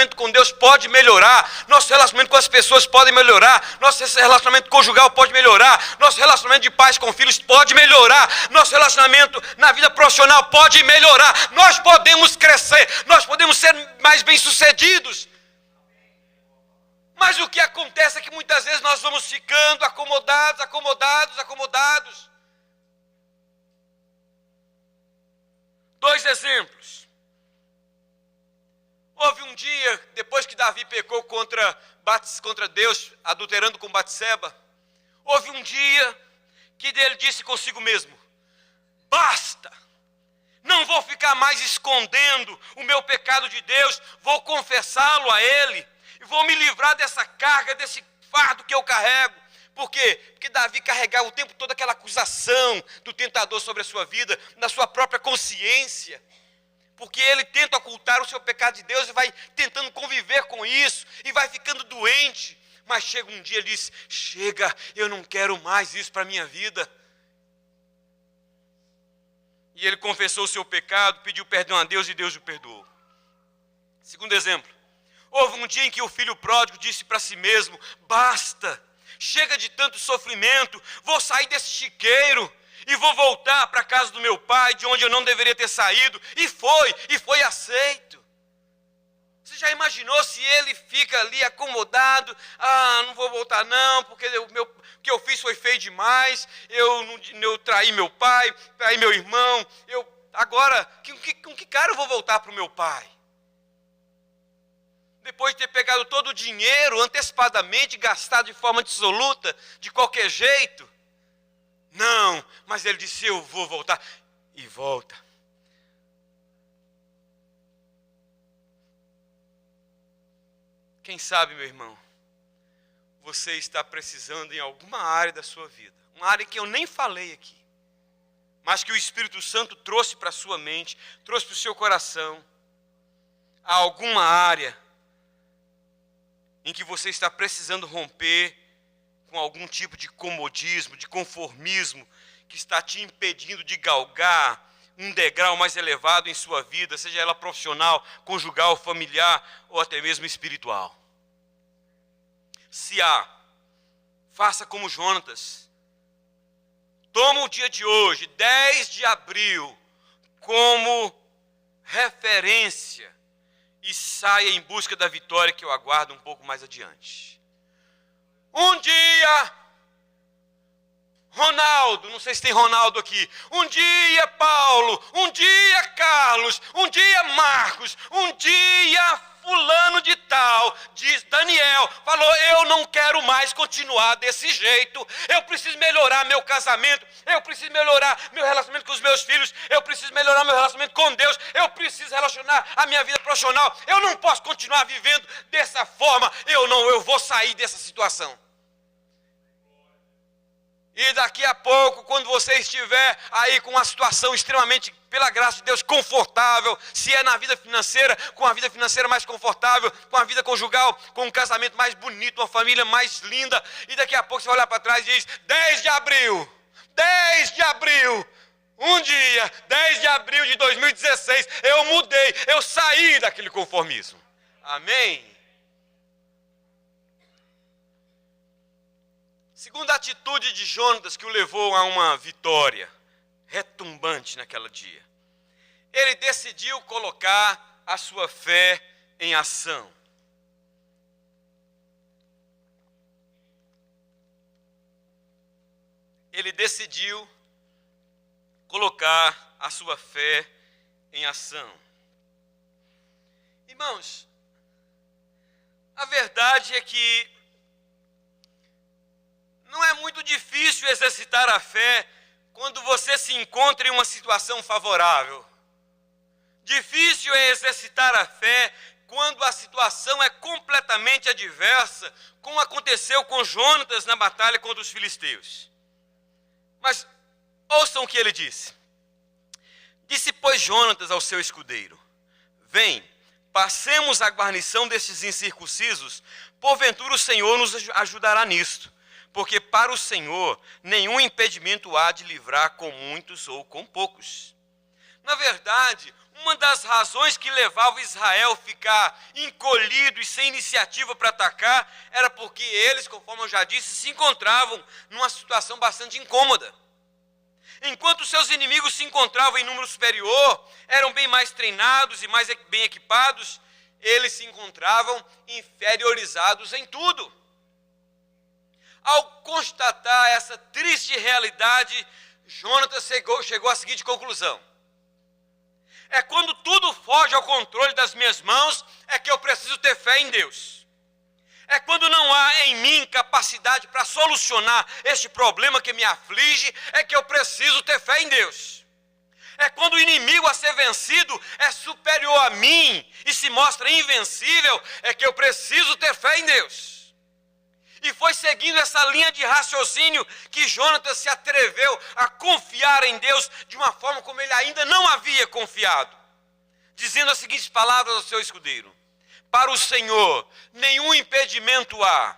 relacionamento com Deus pode melhorar, nosso relacionamento com as pessoas pode melhorar, nosso relacionamento conjugal pode melhorar, nosso relacionamento de pais com filhos pode melhorar, nosso relacionamento na vida profissional pode melhorar, nós podemos crescer, nós podemos ser mais bem-sucedidos. Mas o que acontece é que muitas vezes nós vamos ficando acomodados. 2 exemplos. Houve um dia, depois que Davi pecou contra Deus, adulterando com Batseba, houve um dia que ele disse consigo mesmo: basta, não vou ficar mais escondendo o meu pecado de Deus, vou confessá-lo a Ele, e vou me livrar dessa carga, desse fardo que eu carrego. Por quê? Porque Davi carregava o tempo todo aquela acusação do tentador sobre a sua vida, na sua própria consciência. Porque ele tenta ocultar o seu pecado de Deus e vai tentando conviver com isso, e vai ficando doente. Mas chega um dia e ele diz: chega, eu não quero mais isso para a minha vida. E ele confessou o seu pecado, pediu perdão a Deus e Deus o perdoou. Segundo exemplo. Houve um dia em que o filho pródigo disse para si mesmo: basta, chega de tanto sofrimento, vou sair desse chiqueiro e vou voltar para a casa do meu pai, de onde eu não deveria ter saído. E foi aceito. Você já imaginou se ele fica ali acomodado? Não vou voltar não, porque o que eu fiz foi feio demais, eu traí meu pai, traí meu irmão, agora, com que cara eu vou voltar para o meu pai? Depois de ter pegado todo o dinheiro antecipadamente, gastado de forma dissoluta, de qualquer jeito. Não, mas ele disse: eu vou voltar. E volta. Quem sabe, meu irmão, você está precisando em alguma área da sua vida, uma área que eu nem falei aqui, mas que o Espírito Santo trouxe para a sua mente, trouxe para o seu coração, há alguma área em que você está precisando romper com algum tipo de comodismo, de conformismo, que está te impedindo de galgar um degrau mais elevado em sua vida, seja ela profissional, conjugal, familiar ou até mesmo espiritual. Se há, faça como Jonatas. Toma o dia de hoje, 10 de abril, como referência e saia em busca da vitória que eu aguardo um pouco mais adiante. Um dia, Ronaldo, não sei se tem Ronaldo aqui, um dia Paulo, um dia Carlos, um dia Marcos, um dia fulano de tal, diz Daniel, falou: eu não quero mais continuar desse jeito, eu preciso melhorar meu casamento, eu preciso melhorar meu relacionamento com os meus filhos, eu preciso melhorar meu relacionamento com Deus, eu preciso relacionar a minha vida profissional, eu não posso continuar vivendo dessa forma, eu vou sair dessa situação. E daqui a pouco, quando você estiver aí com uma situação extremamente, pela graça de Deus, confortável, se é na vida financeira, com a vida financeira mais confortável, com a vida conjugal, com um casamento mais bonito, uma família mais linda, e daqui a pouco você vai olhar para trás e diz: 10 de abril, um dia, 10 de abril de 2016, eu mudei, eu saí daquele conformismo. Amém? Segunda atitude de Jonatas que o levou a uma vitória retumbante naquele dia. Ele decidiu colocar a sua fé em ação. Ele decidiu colocar a sua fé em ação. Irmãos, a verdade é que não é muito difícil exercitar a fé quando você se encontra em uma situação favorável. Difícil é exercitar a fé quando a situação é completamente adversa, como aconteceu com Jonatas na batalha contra os filisteus. Mas ouçam o que ele disse. Disse, pois, Jonatas ao seu escudeiro: vem, passemos a guarnição destes incircuncisos, porventura o Senhor nos ajudará nisto. Porque para o Senhor nenhum impedimento há de livrar com muitos ou com poucos. Na verdade, Uma das razões que levava Israel a ficar encolhido e sem iniciativa para atacar era porque eles, conforme eu já disse, se encontravam numa situação bastante incômoda. Enquanto seus inimigos se encontravam em número superior, eram bem mais treinados e mais bem equipados, eles se encontravam inferiorizados em tudo. Ao constatar essa triste realidade, Jonatas chegou à seguinte conclusão: é quando tudo foge ao controle das minhas mãos, é que eu preciso ter fé em Deus. É quando não há em mim capacidade para solucionar este problema que me aflige, é que eu preciso ter fé em Deus. É quando o inimigo a ser vencido é superior a mim e se mostra invencível, é que eu preciso ter fé em Deus. E foi seguindo essa linha de raciocínio que Jonatas se atreveu a confiar em Deus de uma forma como ele ainda não havia confiado, dizendo as seguintes palavras ao seu escudeiro: para o Senhor nenhum impedimento há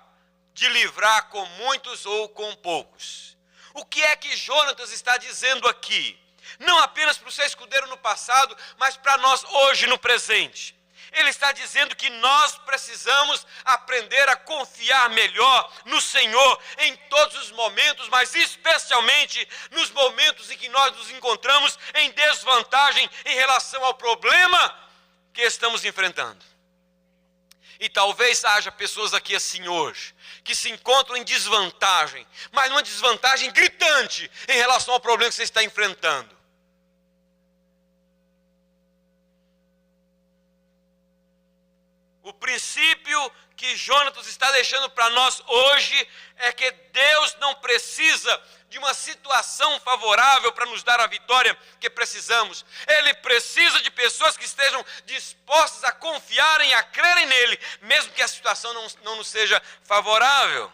de livrar com muitos ou com poucos. O que é que Jonatas está dizendo aqui? Não apenas para o seu escudeiro no passado, mas para nós hoje no presente. Ele está dizendo que nós precisamos aprender a confiar melhor no Senhor em todos os momentos, mas especialmente nos momentos em que nós nos encontramos em desvantagem em relação ao problema que estamos enfrentando. E talvez haja pessoas aqui assim hoje, que se encontram em desvantagem, mas uma desvantagem gritante em relação ao problema que você está enfrentando. O princípio que Jonatas está deixando para nós hoje é que Deus não precisa de uma situação favorável para nos dar a vitória que precisamos. Ele precisa de pessoas que estejam dispostas a confiarem, a crerem nele, mesmo que a situação não nos seja favorável.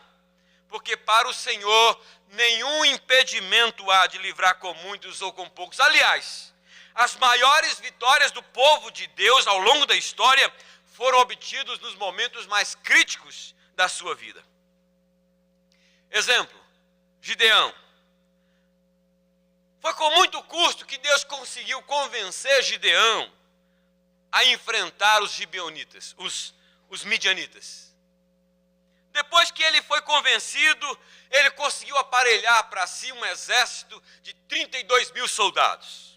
Porque para o Senhor nenhum impedimento há de livrar com muitos ou com poucos. Aliás, as maiores vitórias do povo de Deus ao longo da história foram obtidos nos momentos mais críticos da sua vida. Exemplo, Gideão. Foi com muito custo que Deus conseguiu convencer Gideão a enfrentar os gibeonitas, os midianitas. Depois que ele foi convencido, ele conseguiu aparelhar para si um exército de 32 mil soldados.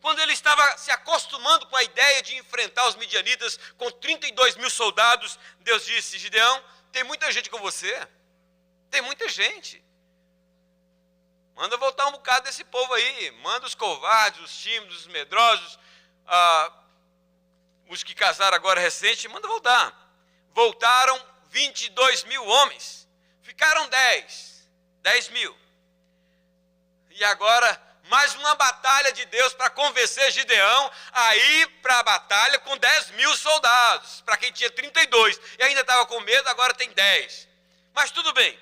Quando ele estava se acostumando com a ideia de enfrentar os midianitas com 32 mil soldados, Deus disse: Gideão, tem muita gente com você. Tem muita gente. Manda voltar um bocado desse povo aí. Manda os covardes, os tímidos, os medrosos, os que casaram agora recente, manda voltar. Voltaram 22 mil homens. Ficaram 10 mil. E agora mais uma batalha de Deus para convencer Gideão a ir para a batalha com 10 mil soldados. Para quem tinha 32 e ainda estava com medo, agora tem 10. Mas tudo bem.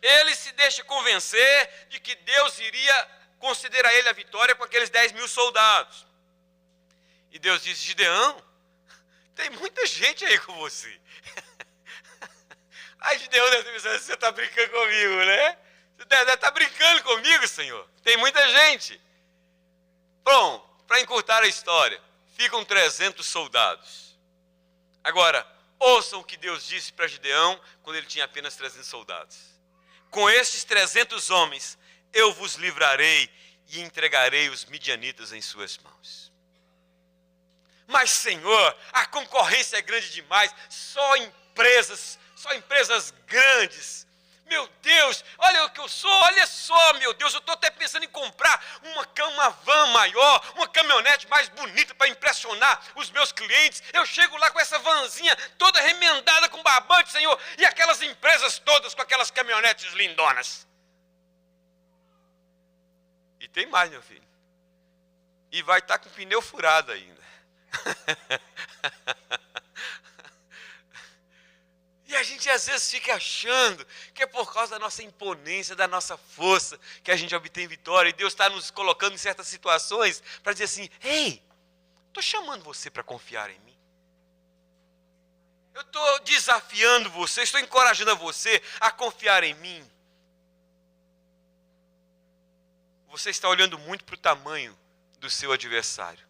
Ele se deixa convencer de que Deus iria conceder a ele a vitória com aqueles 10 mil soldados. E Deus disse: Gideão, tem muita gente aí com você. Aí Gideão deve pensar: você está brincando comigo, né? Você deve estar brincando comigo, Senhor. Tem muita gente. Bom, para encurtar a história, ficam 300 soldados. Agora, ouçam o que Deus disse para Gideão quando ele tinha apenas 300 soldados. Com estes 300 homens, eu vos livrarei e entregarei os midianitas em suas mãos. Mas, Senhor, a concorrência é grande demais. Só empresas grandes. Meu Deus, olha o que eu sou, olha só, meu Deus, eu estou até pensando em comprar uma van maior, uma caminhonete mais bonita para impressionar os meus clientes. Eu chego lá com essa vanzinha toda remendada com barbante, Senhor, e aquelas empresas todas com aquelas caminhonetes lindonas. E tem mais, meu filho. E vai estar com o pneu furado ainda. E a gente às vezes fica achando que é por causa da nossa imponência, da nossa força, que a gente obtém vitória. E Deus está nos colocando em certas situações para dizer assim: ei, estou chamando você para confiar em mim. Eu estou desafiando você, estou encorajando você a confiar em mim. Você está olhando muito para o tamanho do seu adversário.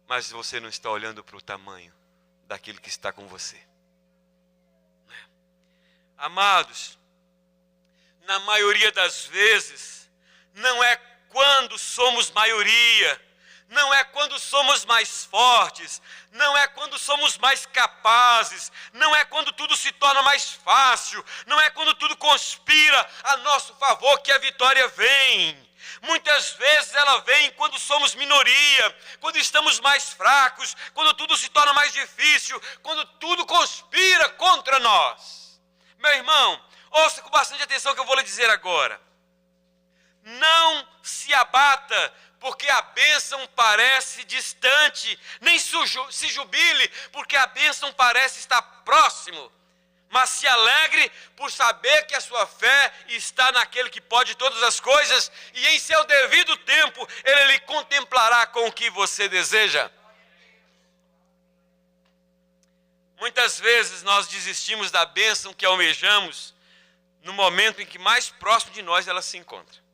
mas você não está olhando para o tamanho daquele que está com você. Amados, na maioria das vezes, não é quando somos maioria, não é quando somos mais fortes, não é quando somos mais capazes, não é quando tudo se torna mais fácil, não é quando tudo conspira a nosso favor que a vitória vem. Muitas vezes ela vem quando somos minoria, quando estamos mais fracos, quando tudo se torna mais difícil, quando tudo conspira contra nós. Meu irmão, ouça com bastante atenção o que eu vou lhe dizer agora. Não se abata porque a bênção parece distante, nem se jubile porque a bênção parece estar próximo, mas se alegre por saber que a sua fé está naquele que pode todas as coisas e em seu devido tempo ele lhe contemplará com o que você deseja. Muitas vezes nós desistimos da bênção que almejamos no momento em que mais próximo de nós ela se encontra.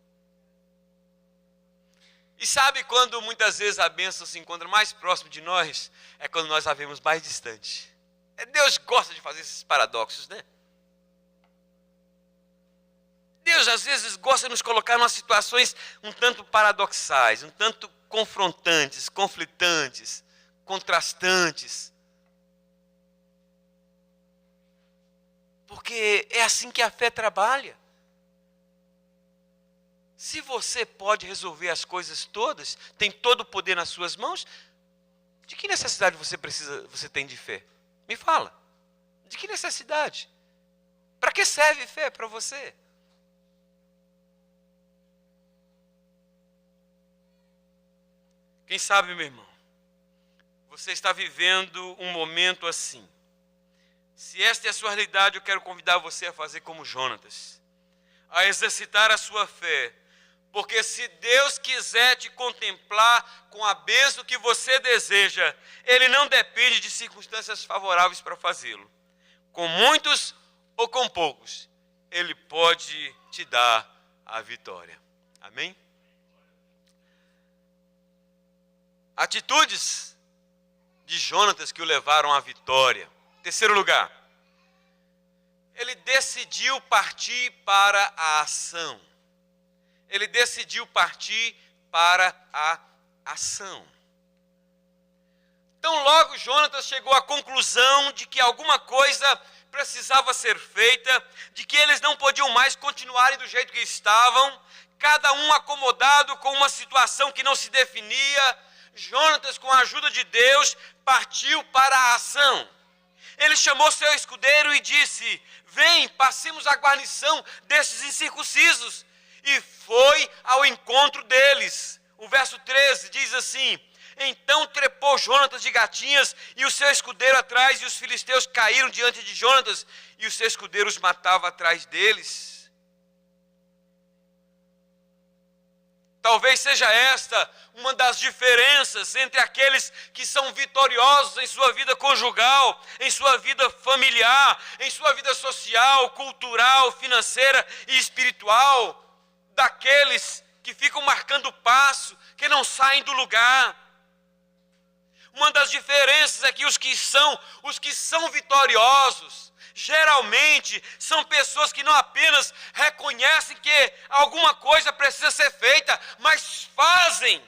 E sabe quando muitas vezes a bênção se encontra mais próximo de nós? É quando nós a vemos mais distante. Deus gosta de fazer esses paradoxos, né? Deus às vezes gosta de nos colocar em situações um tanto paradoxais, um tanto confrontantes, conflitantes, contrastantes. Porque é assim que a fé trabalha. Se você pode resolver as coisas todas, tem todo o poder nas suas mãos, de que necessidade você tem de fé? Me fala. De que necessidade? Para que serve fé para você? Quem sabe, meu irmão, você está vivendo um momento assim. Se esta é a sua realidade, eu quero convidar você a fazer como Jonatas, a exercitar a sua fé. Porque se Deus quiser te contemplar com a bênção que você deseja, Ele não depende de circunstâncias favoráveis para fazê-lo. Com muitos ou com poucos, Ele pode te dar a vitória. Amém? Atitudes de Jonatas que o levaram à vitória. Terceiro lugar, ele decidiu partir para a ação. Ele decidiu partir para a ação. Então logo Jonatas chegou à conclusão de que alguma coisa precisava ser feita, de que eles não podiam mais continuarem do jeito que estavam, cada um acomodado com uma situação que não se definia. Jonatas, com a ajuda de Deus, partiu para a ação. Ele chamou seu escudeiro e disse: vem, passemos a guarnição desses incircuncisos. E foi ao encontro deles. O verso 13 diz assim: então trepou Jonatas de gatinhas e o seu escudeiro atrás, e os filisteus caíram diante de Jonatas, e os seus escudeiros matavam atrás deles. Talvez seja esta uma das diferenças entre aqueles que são vitoriosos em sua vida conjugal, em sua vida familiar, em sua vida social, cultural, financeira e espiritual, daqueles que ficam marcando passo, que não saem do lugar. Uma das diferenças é que os que são vitoriosos, geralmente são pessoas que não apenas reconhecem que alguma coisa precisa ser feita, mas fazem.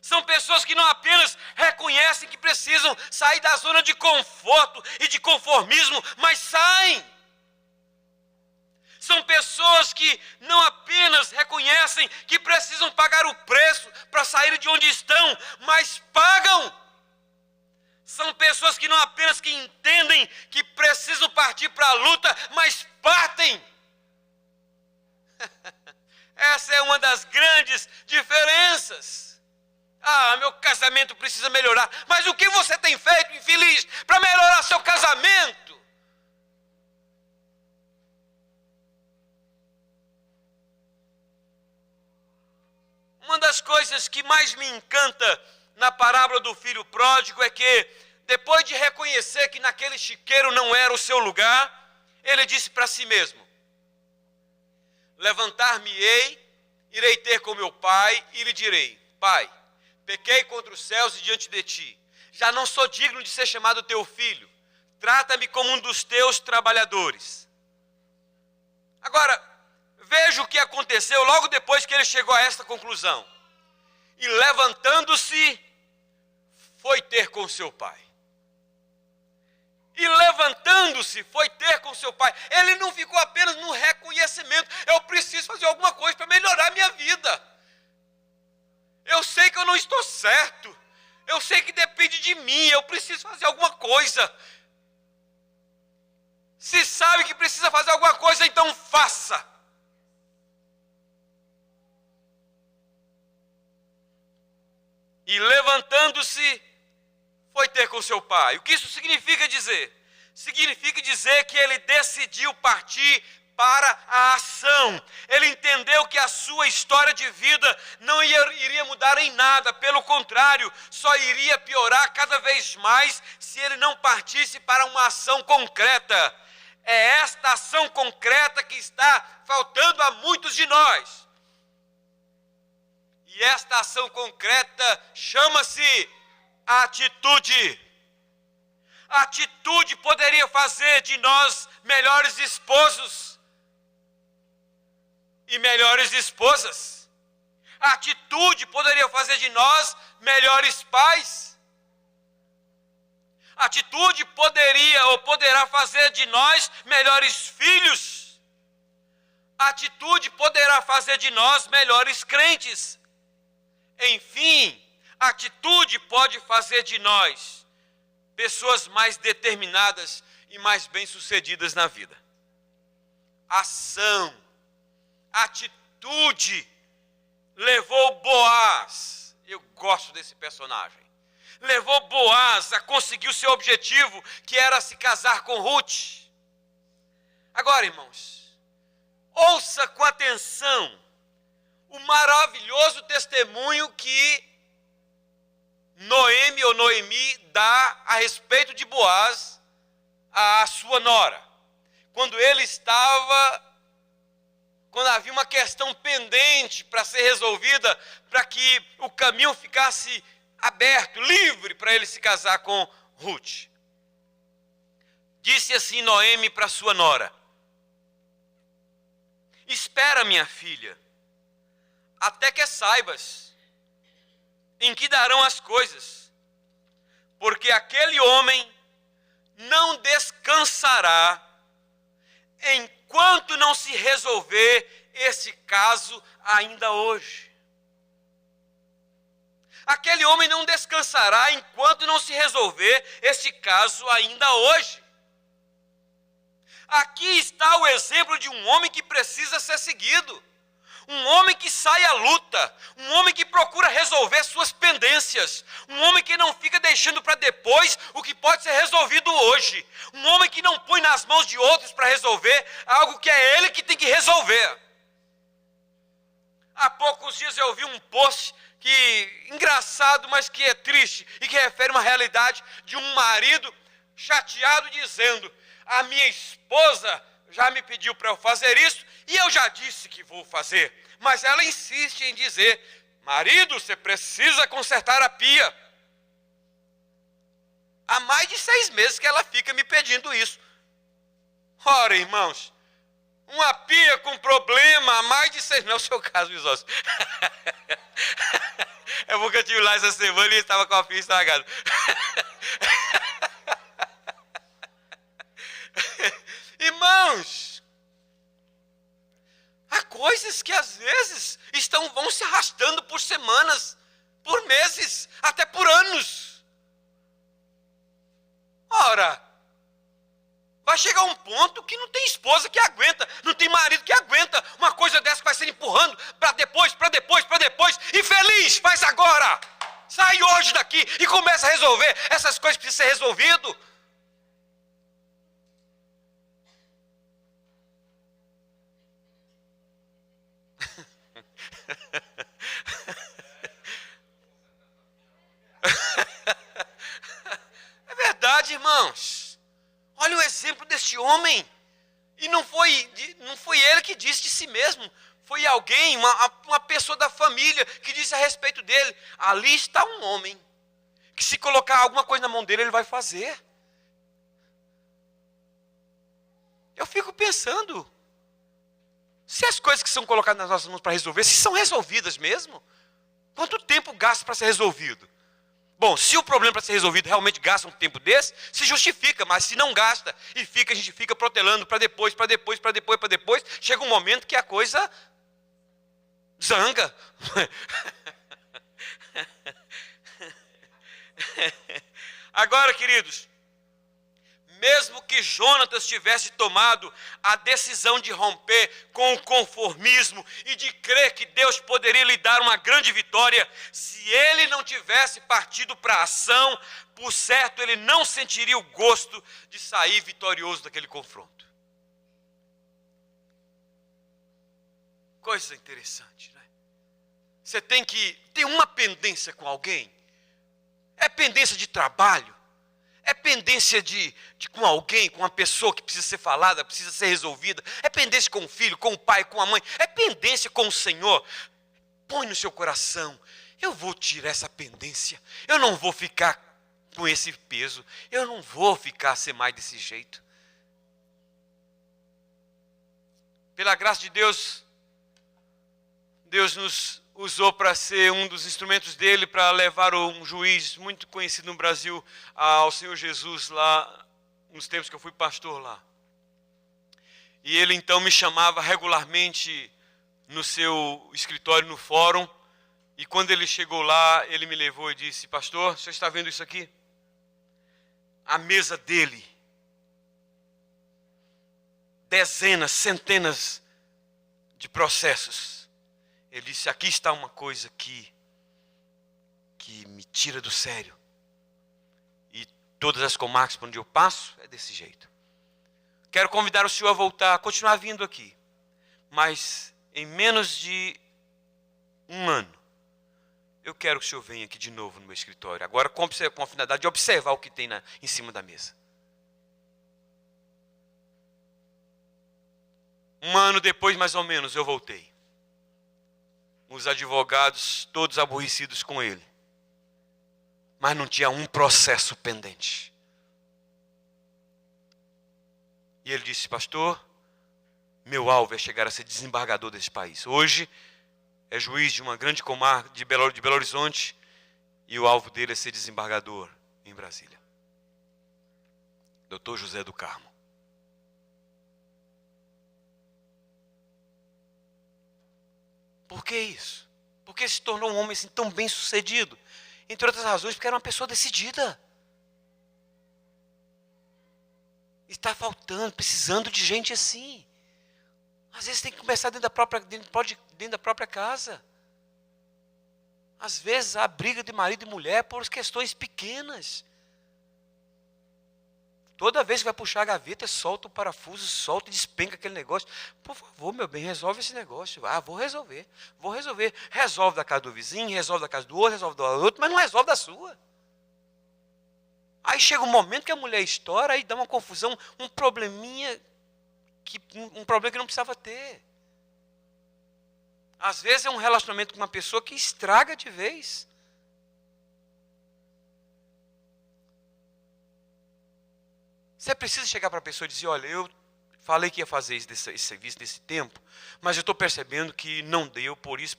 São pessoas que não apenas reconhecem que precisam sair da zona de conforto e de conformismo, mas saem. São pessoas que não apenas reconhecem que precisam pagar o preço para sair de onde estão, mas pagam. São pessoas que não apenas que entendem que precisam partir para a luta, mas partem. Essa é uma das grandes diferenças. Ah, meu casamento precisa melhorar. Mas o que você tem feito, infeliz, para melhorar seu casamento? Uma das coisas que mais me encanta na parábola do filho pródigo é que, depois de reconhecer que naquele chiqueiro não era o seu lugar, ele disse para si mesmo: levantar-me-ei, irei ter com meu pai e lhe direi: pai, pequei contra os céus e diante de ti. Já não sou digno de ser chamado teu filho. Trata-me como um dos teus trabalhadores. Agora, veja o que aconteceu logo depois que ele chegou a esta conclusão. E levantando-se, foi ter com seu pai. E levantando-se, foi ter com seu pai. Ele não ficou apenas no reconhecimento. Eu preciso fazer alguma coisa para melhorar a minha vida. Eu sei que eu não estou certo. Eu sei que depende de mim. Eu preciso fazer alguma coisa. Se sabe que precisa fazer alguma coisa, então faça. E levantando-se, foi ter com seu pai. O que isso significa dizer? Significa dizer que ele decidiu partir para a ação. Ele entendeu que a sua história de vida não iria mudar em nada, pelo contrário, só iria piorar cada vez mais se ele não partisse para uma ação concreta. É esta ação concreta que está faltando a muitos de nós. E esta ação concreta chama-se atitude. A atitude poderia fazer de nós melhores esposos e melhores esposas. A atitude poderia fazer de nós melhores pais. A atitude poderia ou poderá fazer de nós melhores filhos. A atitude poderá fazer de nós melhores crentes. Enfim, a atitude pode fazer de nós pessoas mais determinadas e mais bem-sucedidas na vida. Ação, atitude levou Boaz, eu gosto desse personagem, levou Boaz a conseguir o seu objetivo, que era se casar com Ruth. Agora, irmãos, ouça com atenção o maravilhoso testemunho que Noemi dá a respeito de Boaz à sua nora. Quando havia uma questão pendente para ser resolvida, para que o caminho ficasse aberto, livre para ele se casar com Ruth. Disse assim Noemi para sua nora: espera, minha filha, até que saibas em que darão as coisas, porque aquele homem não descansará enquanto não se resolver esse caso ainda hoje. Aquele homem não descansará enquanto não se resolver esse caso ainda hoje. Aqui está o exemplo de um homem que precisa ser seguido. Um homem que sai à luta, um homem que procura resolver suas pendências, um homem que não fica deixando para depois o que pode ser resolvido hoje, um homem que não põe nas mãos de outros para resolver algo que é ele que tem que resolver. Há poucos dias eu vi um post engraçado, mas que é triste e que refere uma realidade de um marido chateado dizendo: a minha esposa já me pediu para eu fazer isso e eu já disse que vou fazer, mas ela insiste em dizer: marido, você precisa consertar a pia. Há mais de 6 meses que ela fica me pedindo isso. Ora, irmãos, uma pia com problema há mais de 6 meses, não é o seu caso, Visócio. É porque eu estive lá essa semana e estava com a pia estragada. Irmãos, há coisas que às vezes vão se arrastando por semanas, por meses, até por anos. Ora, vai chegar um ponto que não tem esposa que aguenta, não tem marido que aguenta uma coisa dessa que vai ser empurrando para depois, infeliz, faz agora, sai hoje daqui e começa a resolver essas coisas que precisam ser resolvidas. É verdade, irmãos. Olha o exemplo deste homem. E não foi ele que disse de si mesmo. foi alguém, uma pessoa da família, que disse a respeito dele: ali está um homem, que se colocar alguma coisa na mão dele, ele vai fazer. Eu fico pensando, se as coisas que são colocadas nas nossas mãos para resolver, se são resolvidas mesmo, quanto tempo gasta para ser resolvido? Bom, se o problema para ser resolvido realmente gasta um tempo desse, se justifica, mas se não gasta e a gente fica protelando para depois, chega um momento que a coisa zanga. Agora, queridos, mesmo que Jonatas tivesse tomado a decisão de romper com o conformismo e de crer que Deus poderia lhe dar uma grande vitória, se ele não tivesse partido para a ação, por certo ele não sentiria o gosto de sair vitorioso daquele confronto. Coisa interessante, né? Você tem uma pendência com alguém, é pendência de trabalho, é pendência com alguém, com uma pessoa que precisa ser falada, precisa ser resolvida. É pendência com o filho, com o pai, com a mãe. É pendência com o Senhor. Põe no seu coração: eu vou tirar essa pendência. Eu não vou ficar com esse peso. Eu não vou ficar ser mais desse jeito. Pela graça de Deus, Deus nos usou para ser um dos instrumentos dele para levar um juiz muito conhecido no Brasil ao Senhor Jesus lá nos tempos que eu fui pastor lá. E ele então me chamava regularmente no seu escritório, no fórum, e quando ele chegou lá, ele me levou e disse: pastor, você está vendo isso aqui? A mesa dele, dezenas, centenas de processos. Ele disse: aqui está uma coisa que me tira do sério. E todas as comarcas por onde eu passo é desse jeito. Quero convidar o senhor a voltar, a continuar vindo aqui. Mas em menos de um ano, eu quero que o senhor venha aqui de novo no meu escritório. Agora com a finalidade de observar o que tem em cima da mesa. Um ano depois, mais ou menos, eu voltei. Os advogados todos aborrecidos com ele. Mas não tinha um processo pendente. E ele disse: pastor, meu alvo é chegar a ser desembargador desse país. Hoje é juiz de uma grande comarca de Belo Horizonte, e o alvo dele é ser desembargador em Brasília. Dr. José do Carmo. Por que isso? Porque se tornou um homem assim tão bem sucedido? Entre outras razões, porque era uma pessoa decidida. Está faltando, precisando de gente assim. Às vezes tem que começar dentro da própria casa. Às vezes há briga de marido e mulher por questões pequenas. Toda vez que vai puxar a gaveta, solta o parafuso, solta e despenca aquele negócio. Por favor, meu bem, resolve esse negócio. Ah, vou resolver. Resolve da casa do vizinho, resolve da casa do outro, resolve do outro, mas não resolve da sua. Aí chega um momento que a mulher estoura, aí dá uma confusão, um problema que não precisava ter. Às vezes é um relacionamento com uma pessoa que estraga de vez. Você precisa chegar para a pessoa e dizer: olha, eu falei que ia fazer esse serviço nesse tempo, mas eu estou percebendo que não deu, por isso.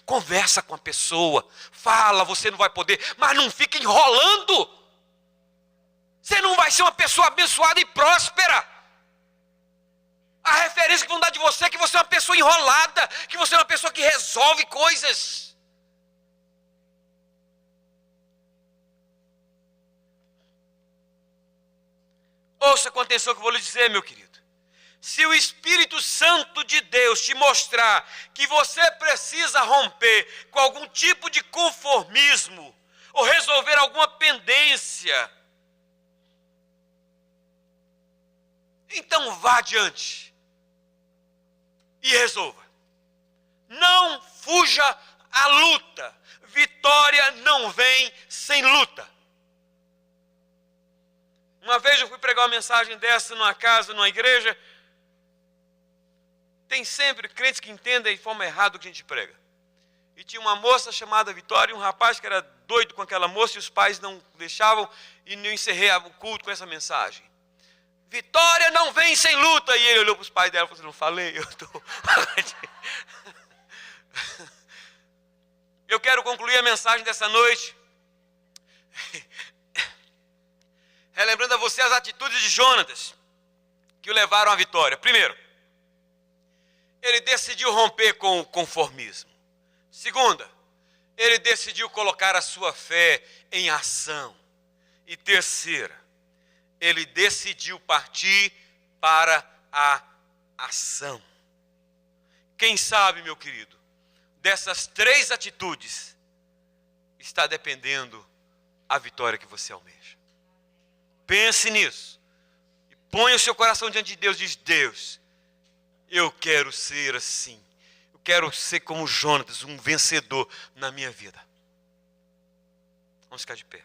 Conversa com a pessoa, fala, você não vai poder, mas não fica enrolando. Você não vai ser uma pessoa abençoada e próspera. A referência que vão dar de você é que você é uma pessoa enrolada, que você é uma pessoa que resolve coisas. Ouça com atenção o que eu vou lhe dizer, meu querido. Se o Espírito Santo de Deus te mostrar que você precisa romper com algum tipo de conformismo, ou resolver alguma pendência, então vá adiante e resolva. Não fuja à luta. Vitória não vem sem luta. Uma vez eu fui pregar uma mensagem dessa numa casa, numa igreja. tem sempre crentes que entendem de forma errada o que a gente prega. E tinha uma moça chamada Vitória e um rapaz que era doido com aquela moça e os pais não deixavam, e eu encerrei o culto com essa mensagem. Vitória não vem sem luta. E ele olhou para os pais dela e falou assim, não falei, eu estou... Eu quero concluir a mensagem dessa noite relembrando a você as atitudes de Jonatas que o levaram à vitória. Primeiro, ele decidiu romper com o conformismo. Segunda, ele decidiu colocar a sua fé em ação. E terceira, ele decidiu partir para a ação. Quem sabe, meu querido, dessas três atitudes está dependendo a vitória que você almeja. Pense nisso. E ponha o seu coração diante de Deus e diz, Deus, eu quero ser assim. Eu quero ser como Jonatas, um vencedor na minha vida. Vamos ficar de pé.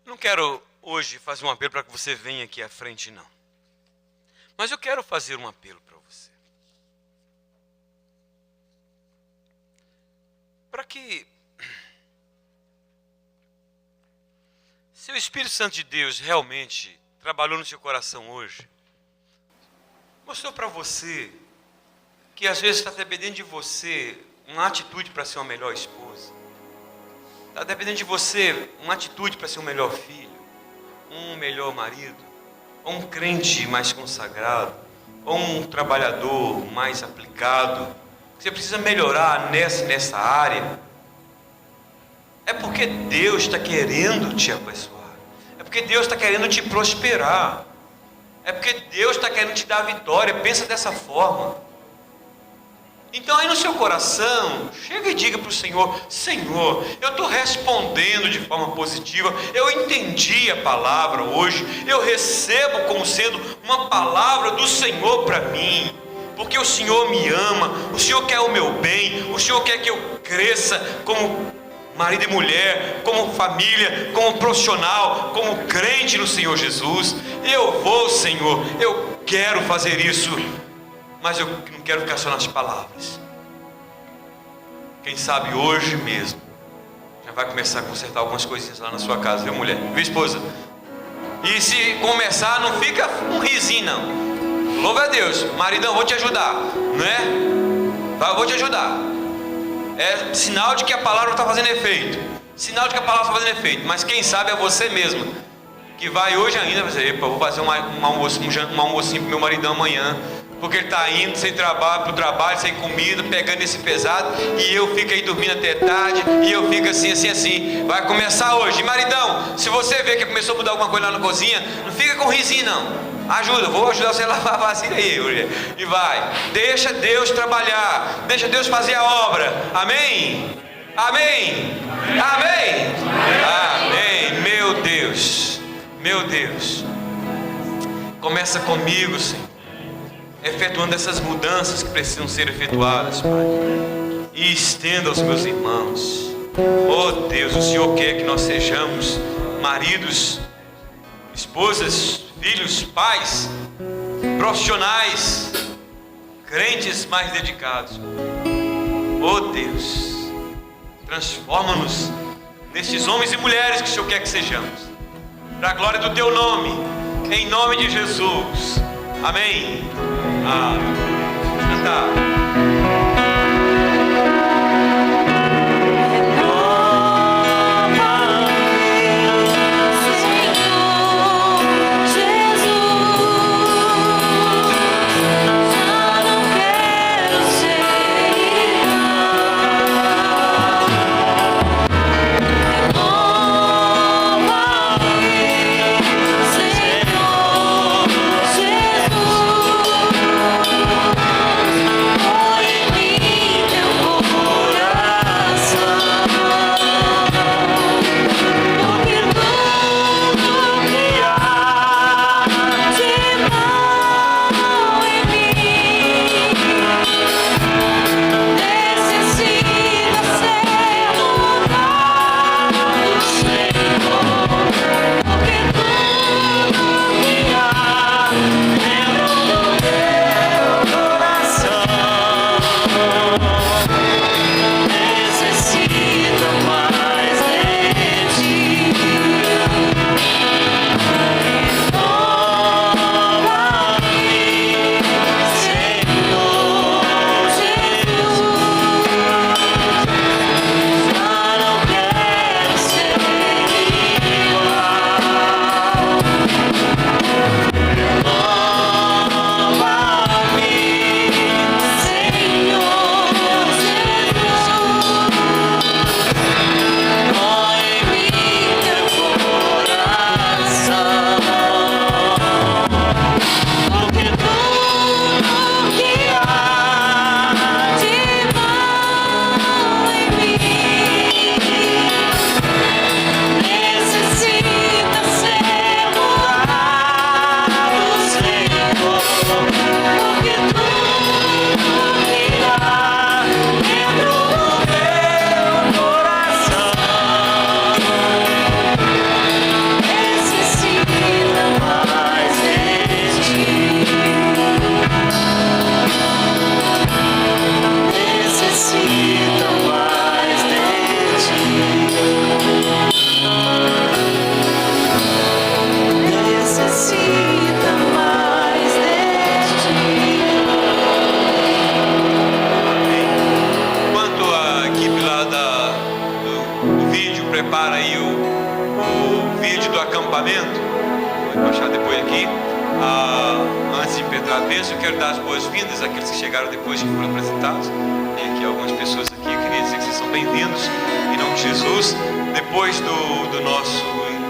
Não quero hoje fazer um apelo para que você venha aqui à frente, não. Mas eu quero fazer um apelo para você. Para que, se o Espírito Santo de Deus realmente trabalhou no seu coração hoje, mostrou para você que às vezes está dependendo de você uma atitude para ser uma melhor esposa. Está dependendo de você uma atitude para ser um melhor filho, um melhor marido, ou um crente mais consagrado, ou um trabalhador mais aplicado. Você precisa melhorar nessa área. É porque Deus está querendo te abençoar. É porque Deus está querendo te prosperar. É porque Deus está querendo te dar vitória. Pensa dessa forma. Então aí no seu coração, chega e diga para o Senhor, Senhor, eu estou respondendo de forma positiva, eu entendi a palavra hoje, eu recebo como sendo uma palavra do Senhor para mim, porque o Senhor me ama, o Senhor quer o meu bem, o Senhor quer que eu cresça como marido e mulher, como família, como profissional, como crente no Senhor Jesus. Eu vou, Senhor, eu quero fazer isso. Mas eu não quero ficar só nas palavras. Quem sabe hoje mesmo já vai começar a consertar algumas coisinhas lá na sua casa, viu, mulher? Viu, esposa? E se começar, não fica um risinho, não. Louva a Deus. Maridão, vou te ajudar, não é? Eu vou te ajudar. É sinal de que a palavra está fazendo efeito. Sinal de que a palavra está fazendo efeito. Mas quem sabe é você mesmo que vai hoje ainda, vai dizer, epa, vou fazer um almocinho pro meu maridão amanhã. Porque ele está indo sem trabalho, para o trabalho, sem comida, pegando esse pesado, e eu fico aí dormindo até tarde, e eu fico assim. Vai começar hoje. E maridão, se você vê que começou a mudar alguma coisa lá na cozinha, não fica com risinho não. Ajuda, vou ajudar você a lavar a vasilha aí, mulher. E vai. Deixa Deus trabalhar, deixa Deus fazer a obra. Amém? Amém? Amém? Amém. Meu Deus. Meu Deus. Começa comigo, Senhor, efetuando essas mudanças que precisam ser efetuadas, Pai, e estenda aos meus irmãos. Oh Deus, o Senhor quer que nós sejamos maridos, esposas, filhos, pais, profissionais, crentes mais dedicados. Oh Deus, transforma-nos nesses homens e mulheres que o Senhor quer que sejamos, para a glória do Teu nome, em nome de Jesus. Amém. Cantar. pode baixar depois aqui. Antes de impetrar a bênção, eu quero dar as boas-vindas àqueles que chegaram depois que foram apresentados. Tem aqui algumas pessoas aqui, eu queria dizer que vocês são bem-vindos em nome de Jesus. Depois do nosso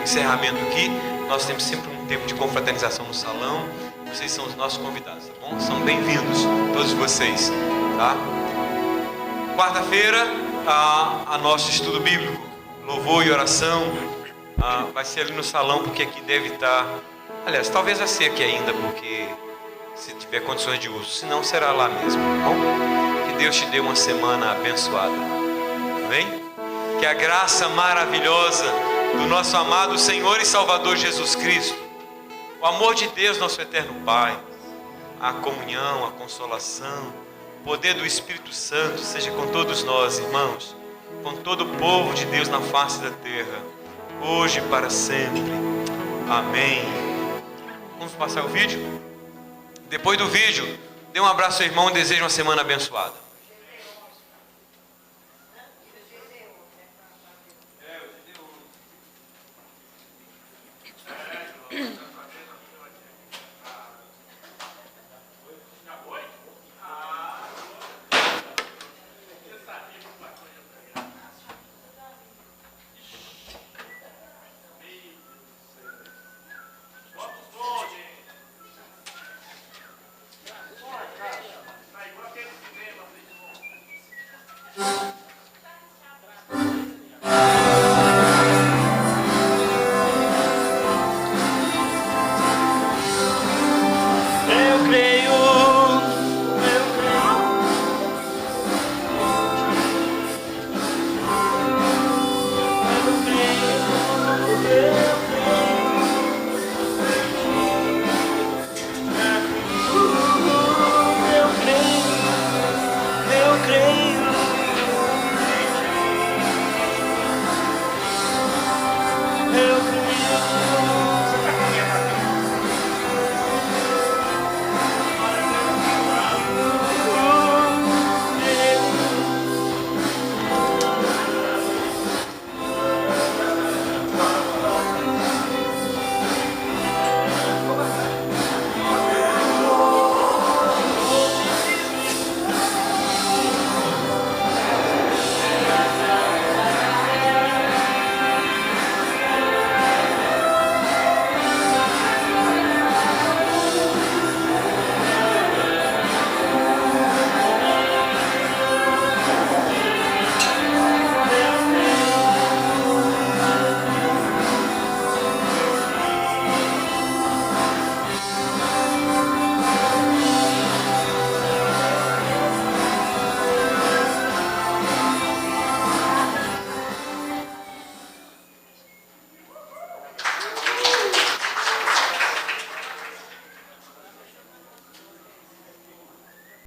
encerramento aqui, nós temos sempre um tempo de confraternização no salão. Vocês são os nossos convidados, tá bom? São bem-vindos, todos vocês, tá? Quarta-feira, a nosso estudo bíblico, louvor e oração, vai ser ali no salão, porque aqui deve estar... Aliás, talvez vai ser aqui ainda, porque se tiver condições de uso, se não, será lá mesmo, tá bom? Que Deus te dê uma semana abençoada, amém? Que a graça maravilhosa do nosso amado Senhor e Salvador Jesus Cristo, o amor de Deus, nosso eterno Pai, a comunhão, a consolação, o poder do Espírito Santo seja com todos nós, irmãos, com todo o povo de Deus na face da terra, hoje e para sempre. Amém. Vamos passar o vídeo? Depois do vídeo, dê um abraço ao irmão e desejo uma semana abençoada.